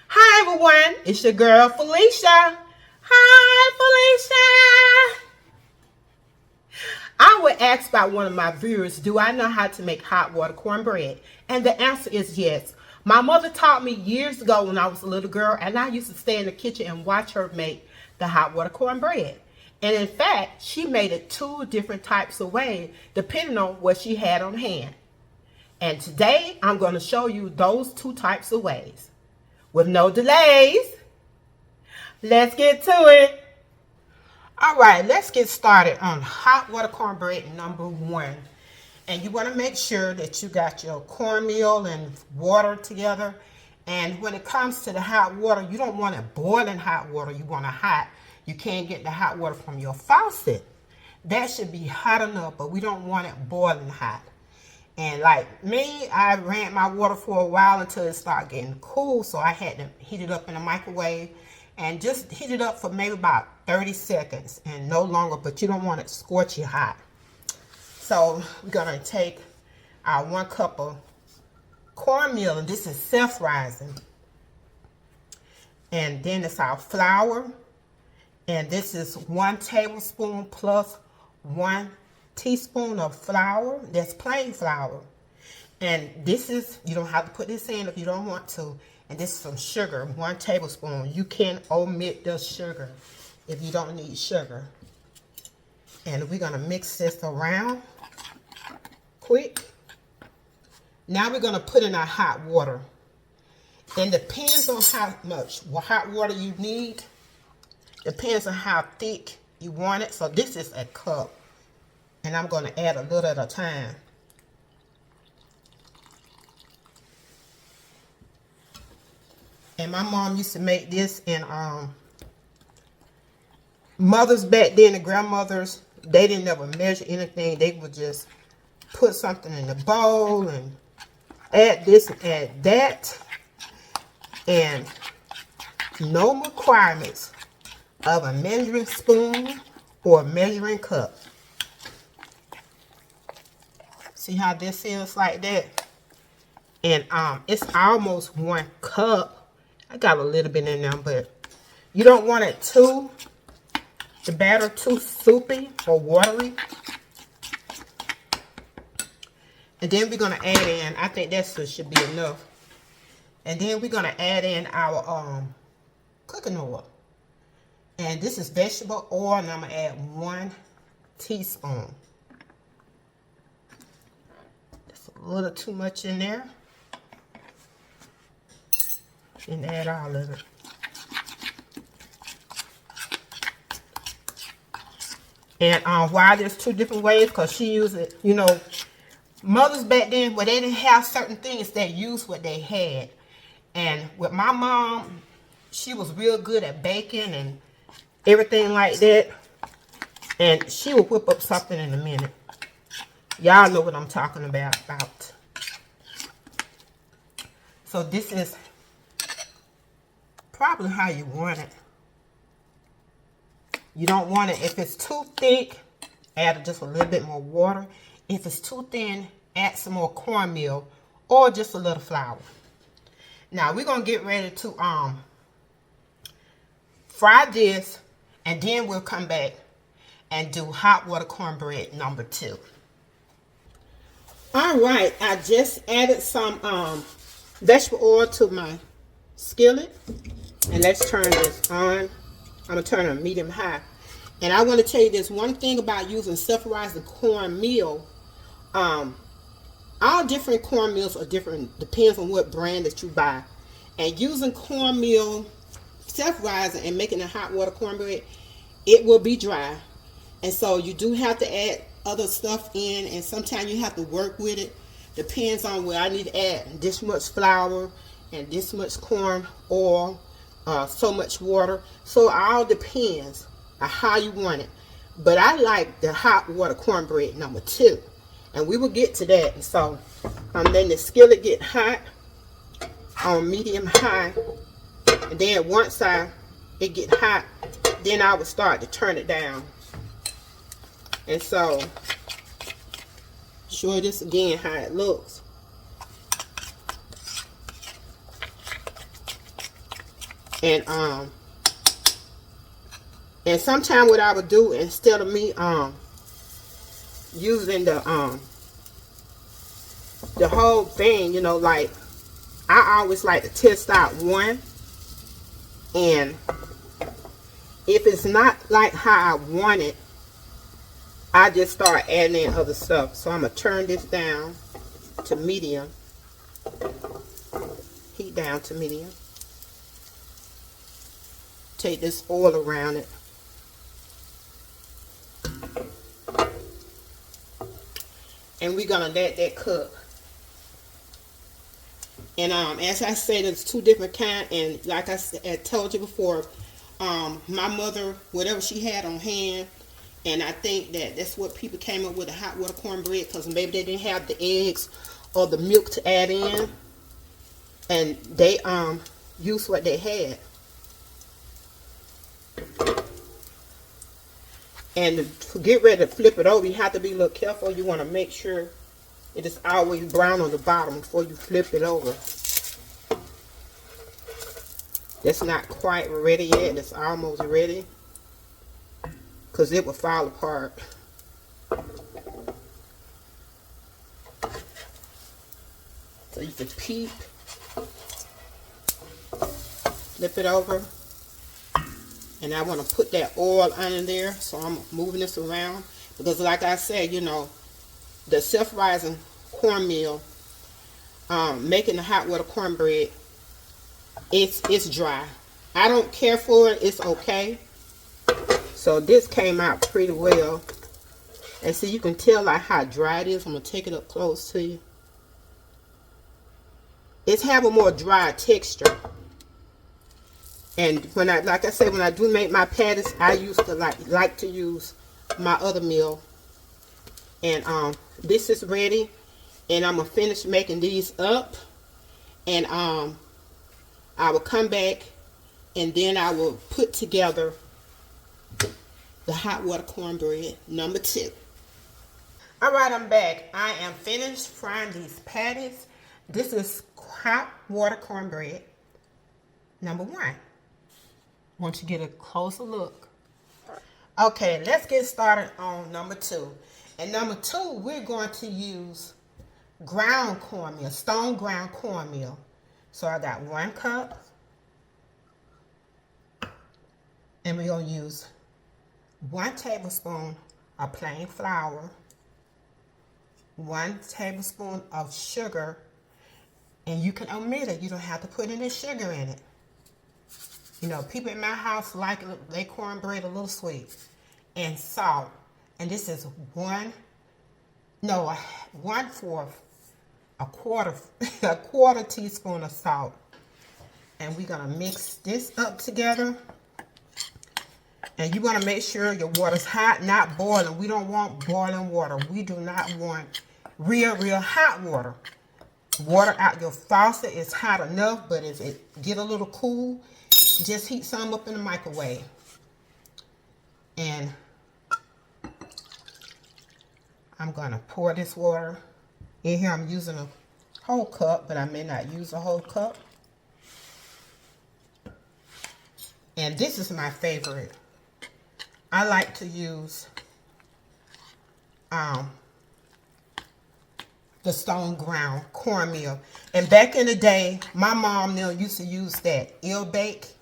Hi everyone, it's your girl Felicia. Hi Felicia. I was asked by one of my viewers, do I know how to make hot water cornbread? And the answer is yes. My mother taught me years ago when I was a little girl, and I used to stay in the kitchen and watch her make the hot water cornbread. And in fact, she made it two different types of ways, depending on what she had on hand. And today, I'm going to show you those two types of ways. With no delays, let's get to it. All right, let's get started on hot water cornbread number 1. And you want to make sure that you got your cornmeal and water together. And when it comes to the hot water, you don't want it boiling hot water. You want it hot. You can't get the hot water from your faucet. That should be hot enough, but we don't want it boiling hot. And like me, I ran my water for a while until it started getting cool. So I had to heat it up in the microwave and just heat it up for maybe about 30 seconds and no longer, but you don't want it scorchy hot. So we're gonna take our 1 cup of cornmeal, and this is self-rising. And then it's our flour, and this is 1 tablespoon plus 1 teaspoon of flour. That's plain flour. And this is, you don't have to put this in if you don't want to. And this is some sugar, 1 tablespoon. You can omit the sugar if you don't need sugar. And we're gonna mix this around quick. Now we're gonna put in our hot water. And depends on how much hot water you need. Depends on how thick you want it. So this is a cup. And I'm gonna add a little at a time. And my mom used to make this in mothers back then, the grandmothers, they didn't ever measure anything. They would just put something in the bowl and add this and add that. And no requirements of a measuring spoon or a measuring cup. See how this is like that? And it's almost 1 cup. I got a little bit in there, but you don't want it the batter too soupy or watery. And then we're gonna add in, I think that should be enough. And then we're gonna add in our cooking oil. And this is vegetable oil, and I'm gonna add 1 teaspoon. That's a little too much in there. And add all of it. And why there's 2 different ways, because she used it, you know, mothers back then, where they didn't have certain things, they used what they had. And with my mom, she was real good at baking and everything like that. And she would whip up something in a minute. Y'all know what I'm talking about. So this is probably how you want it. You don't want it, if it's too thick, add just a little bit more water. If it's too thin, add some more cornmeal or just a little flour. Now we're gonna get ready to fry this, and then we'll come back and do hot water cornbread number 2. All right, I just added some vegetable oil to my skillet, and let's turn this on. I'm gonna turn it on medium high. And I want to tell you this one thing about using self-rising cornmeal. All different cornmeals are different, depends on what brand that you buy. And using cornmeal self-rising and making a hot water cornbread, it will be dry. And so you do have to add other stuff in, and sometimes you have to work with it. Depends on where I need to add this much flour and this much corn oil. So much water. So it all depends on how you want it. But I like the hot water cornbread number 2. And we will get to that. And so I'm letting the skillet get hot on medium high. And then once it get hot, then I will start to turn it down. And so show you this again how it looks. And and sometimes what I would do, instead of me using the whole thing, you know, like I always like to test out one, and if it's not like how I want it, I just start adding in other stuff. So I'm gonna turn this down to medium, heat down to medium, take this oil around it, and we're gonna let that cook. And as I said, there's two different kinds, and like I told you before, my mother, whatever she had on hand, and I think that's what people came up with, a hot water cornbread, because maybe they didn't have the eggs or the milk to add in, and they used what they had. And to get ready to flip it over, you have to be a little careful. You want to make sure it is always brown on the bottom before you flip it over. That's not quite ready yet. It's almost ready, because it will fall apart. So you can peep, flip it over. And I want to put that oil under there, so I'm moving this around. Because like I said, you know, the self-rising cornmeal, making the hot water cornbread, it's dry. I don't care for it. It's okay. So this came out pretty well. And see, you can tell like how dry it is. I'm going to take it up close to you. It's have a more dry texture. And when like I said, when I do make my patties, I used to like to use my other meal. And this is ready, and I'm gonna finish making these up, and I will come back, and then I will put together the hot water cornbread number 2. All right, I'm back. I am finished frying these patties. This is hot water cornbread number 1. Once you get a closer look. Okay, let's get started on number 2. And number 2, we're going to use ground cornmeal, stone ground cornmeal. So I got 1 cup. And we're going to use 1 tablespoon of plain flour, 1 tablespoon of sugar, and you can omit it. You don't have to put any sugar in it. You know, people in my house like their cornbread a little sweet. And salt. And this is a quarter teaspoon of salt. And we're going to mix this up together. And you want to make sure your water's hot, not boiling. We don't want boiling water. We do not want real hot water. Water out your faucet is hot enough, but if it get a little cool, just heat some up in the microwave. And I'm going to pour this water in here. I'm using a whole cup, but I may not use a whole cup. And this is my favorite. I like to use the stone ground cornmeal. And back in the day, my mom used to use that Ilbeck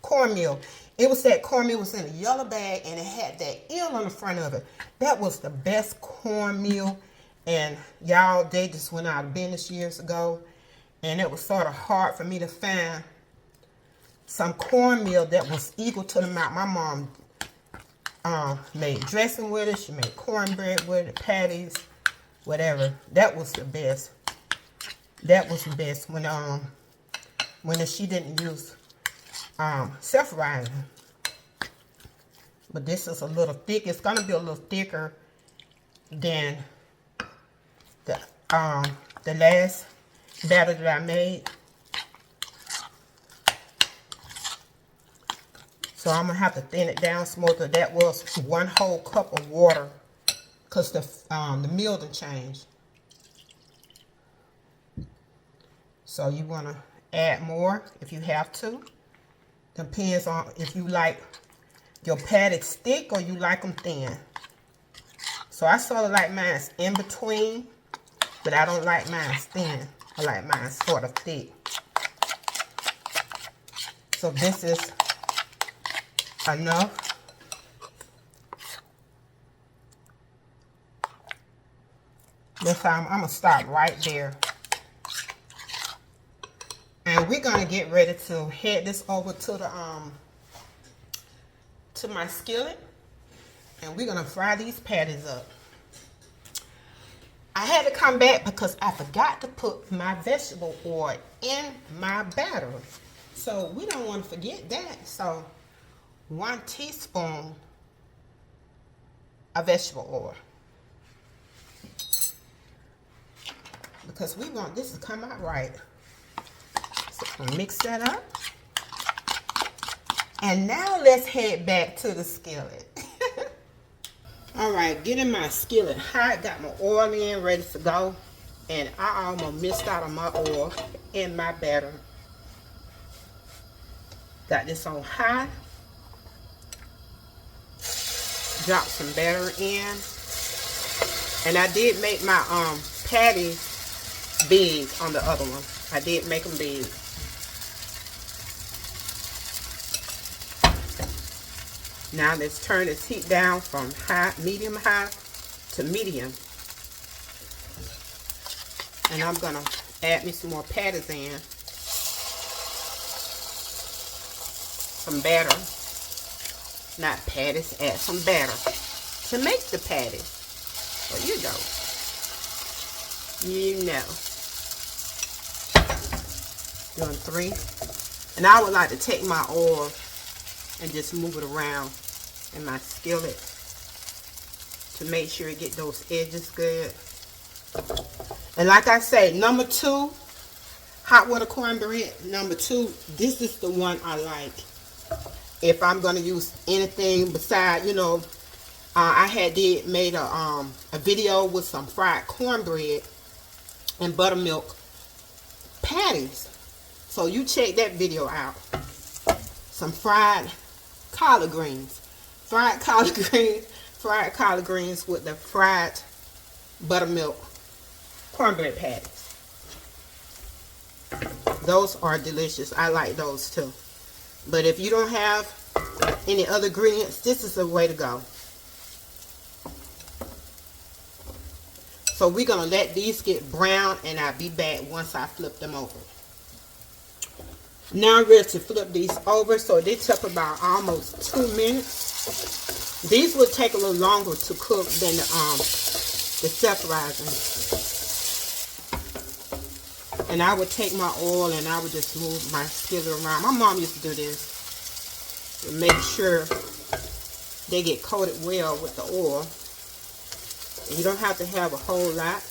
cornmeal. It was that cornmeal was in a yellow bag, and it had that eel on the front of it. That was the best cornmeal. And y'all, they just went out of business years ago, and it was sort of hard for me to find some cornmeal that was equal to the amount. My mom made dressing with it. She made cornbread with it, patties, whatever. That was the best. That was the best when she didn't use self-rising. But this is a little thick. It's gonna be a little thicker than the last batter that I made. So I'm gonna have to thin it down some more, because that was 1 whole cup of water, because the meal done changed. So you wanna add more if you have to. Depends on if you like your patties thick or you like them thin. So I sort of like mine in between, but I don't like mine thin. I like mine sort of thick. So this is enough. This time I'm gonna stop right there. And we're gonna get ready to head this over to the to my skillet, and we're gonna fry these patties up. I had to come back because I forgot to put my vegetable oil in my batter. So we don't want to forget that. So 1 teaspoon of vegetable oil. Because we want this to come out right. So I'm gonna mix that up. And now let's head back to the skillet. All right, getting my skillet hot, got my oil in, ready to go. And I almost missed out on my oil in my batter. Got this on high. Drop some batter in. And I did make my patties big on the other one. I did make them big. Now let's turn this heat down from high, medium high to medium. And I'm gonna add me some more patties in. Some batter. Not patties, add some batter to make the patties. Well, you know. You know. Doing 3. And I would like to take my oil and just move it around in my skillet to make sure it get those edges good. And like I say, number 2, hot water cornbread, number 2, this is the one I like. If I'm gonna use anything beside, you know, I had made a video with some fried cornbread and buttermilk patties. So you check that video out. Some fried collard greens. Fried collard greens with the fried buttermilk cornbread patties. Those are delicious. I like those too. But if you don't have any other ingredients, this is the way to go. So we're going to let these get brown, and I'll be back once I flip them over. Now I'm ready to flip these over. So they took about almost 2 minutes. These will take a little longer to cook than the self-rising. And I would take my oil and I would just move my skillet around. My mom used to do this to make sure they get coated well with the oil. And you don't have to have a whole lot.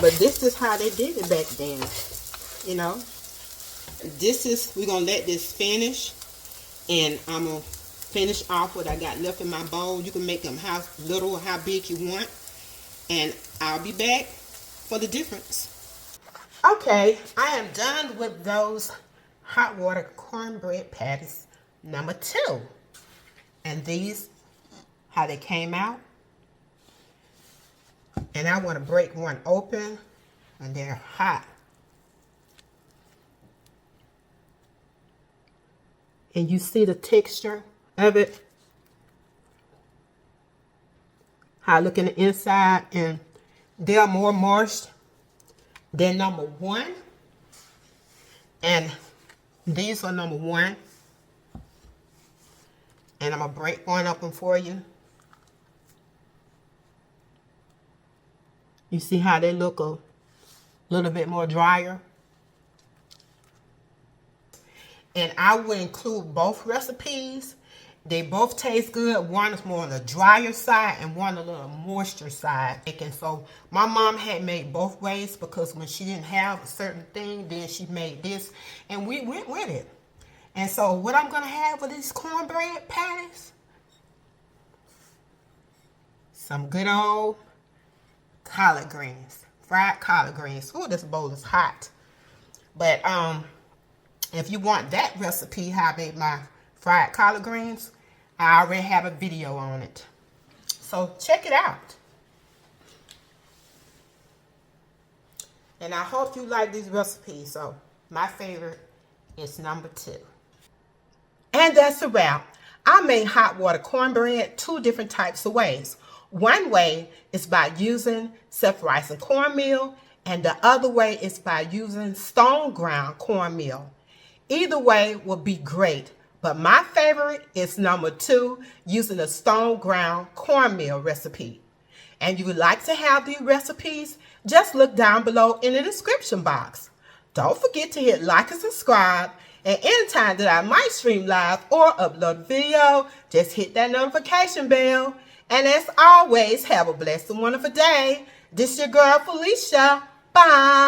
But this is how they did it back then. You know, we're going to let this finish, and I'm going to finish off what I got left in my bowl. You can make them how little or how big you want, and I'll be back for the difference. Okay, I am done with those hot water cornbread patties number 2, and these, how they came out. And I want to break one open, and they're hot. And you see the texture of it. How I look in the inside, and they're more moist than number 1. And these are number 1. And I'm going to break one open for you. You see how they look a little bit more drier. And I will include both recipes. They both taste good. One is more on the drier side and one a little moisture side. And so my mom had made both ways, because when she didn't have a certain thing, then she made this, and we went with it. And so what I'm going to have with these cornbread patties, some good old collard greens, fried collard greens. Ooh, this bowl is hot. But if you want that recipe, how I made my fried collard greens, I already have a video on it. So check it out. And I hope you like these recipes. So my favorite is number 2. And that's a wrap. I made hot water cornbread 2 different types of ways. One way is by using self-rising cornmeal, and the other way is by using stone ground cornmeal. Either way will be great, but my favorite is number 2, using the stone ground cornmeal recipe. And you would like to have these recipes, just look down below in the description box. Don't forget to hit like and subscribe. And anytime that I might stream live or upload a video, just hit that notification bell. And as always, have a blessed and wonderful day. This your girl Felicia. Bye.